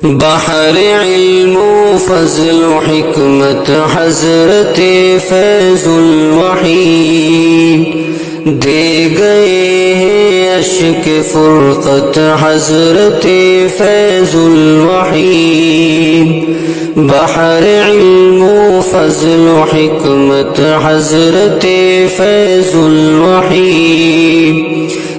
بحر علم و فضل و حکمت حضرت فیض الوحید دے گئے ہیں اشک فرقت حضرت فیض الوحید بحر علم و فضل و حکمت حضرت فیض الوحید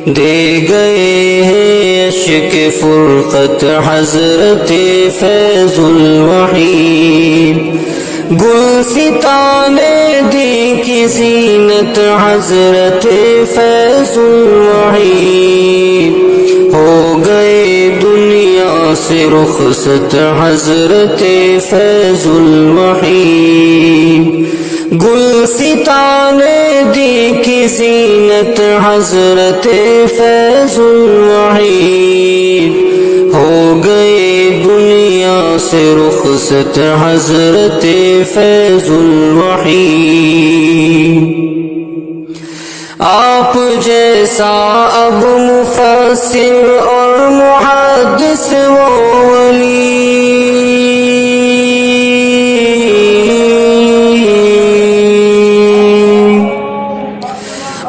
دے گئے ہیں اشک فرقت حضرت فیض الوحید گلستان دی کی زینت حضرت فیض الوحید ہو گئے دنیا سے رخصت حضرت فیض الوحید گلستان دی کی زینت حضرت فیض الوحید ہو گئے دنیا سے رخصت حضرت فیض الوحید آپ جیسا اب مفسر اور محدث و ولی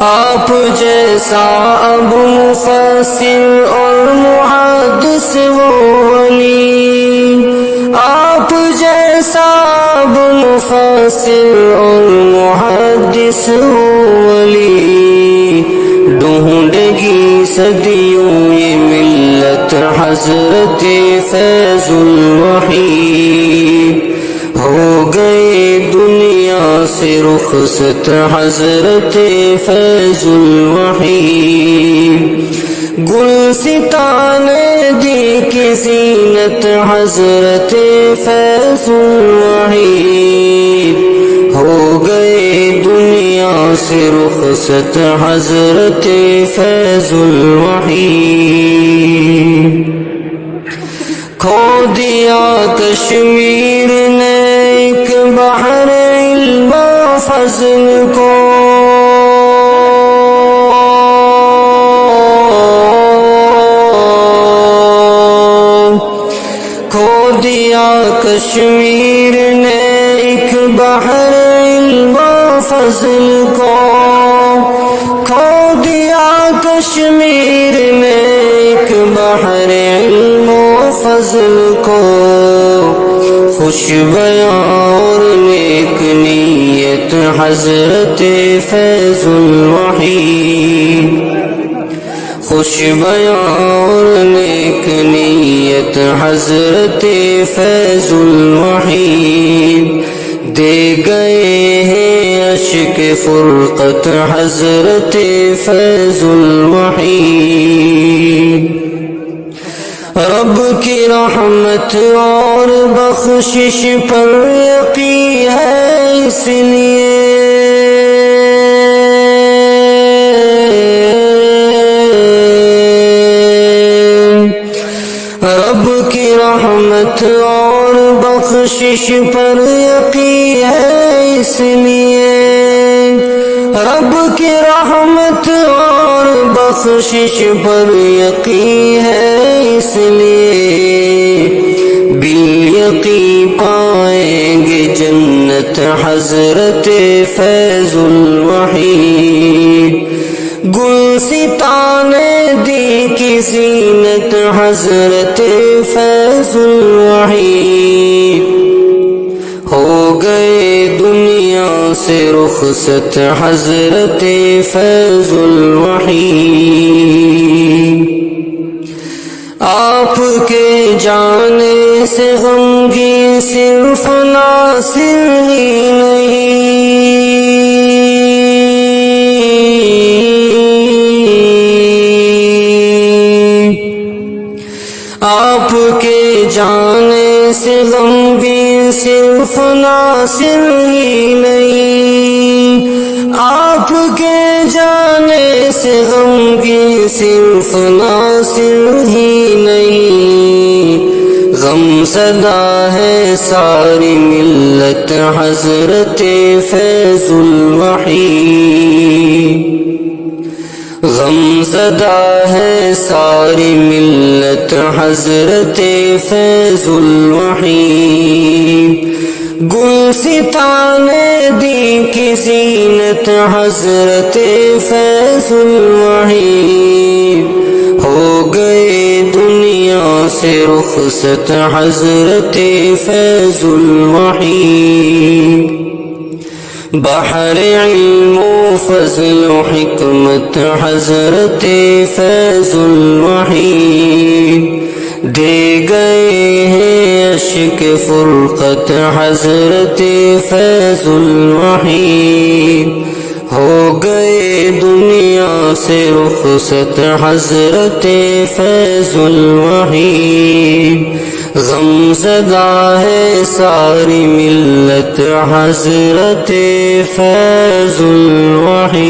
آپ جیسا اب مفسر اور محدث و ولی آپ جیسا اب مفسر اور محدث و ولی ڈھونڈ گی صدیوں یہ ملت حضرت فیض الوحید ہو گئے دنیا سے رخصت حضرت فیض الوحید گلستان دی کی زینت حضرت فیض الوحید ہو گئے دنیا سے رخصت حضرت فیض الوحید کھو دیا کشمیر نے ایک بحر علم و فضل کو کھو دیا کشمیر نے ایک بحر علم و فضل کو کھو دیا کشمیر نے ایک بحر علم و فضل کو خوش بیاں اور نیک نیت حضرت فیض الوحید خوش بیاں اور نیک نیت حضرت فیض الوحید دے گئے ہیں اشک فرقت حضرت فیض الوحید رب کی رحمت اور بخشش پر یقین ہے اس لیے رب کی رحمت اور بخشش پر یقین ہے اس لیے رب کی رحمت اور بخشش پر یقین ہے اس لیے بالیقین پائیں گے جنت حضرت فیض الوحید گلستان دی کی زینت حضرت فیض الوحید ہو گئے دنیا سے رخصت حضرت فیض الوحید آپ کے جانے سے غمگین صرف ناصر ہی نہیں آپ کے جانے سے غمگین صرف ناصر ہی نہیں آپ کے جانے سے غمگین صرف ناصر ہی نہیں غم زدہ ہے ساری ملت حضرت فیض الوحید غم زدہ ہے ساری ملت حضرت فیض الوحی گلستان دی کی زینت حضرت فیض الوحی ہو گئے دنیا سے رخصت حضرت فیض الوحی بحر علم و فضل و حکمت حضرت فیض الوحی دے گئے ہیں عشق فرقت حضرت فیض الوحی ہو گئے دنیا سے رخصت حضرت فیض الوحی غم زدہ ہے ساری ملت حضرت فیض الوحی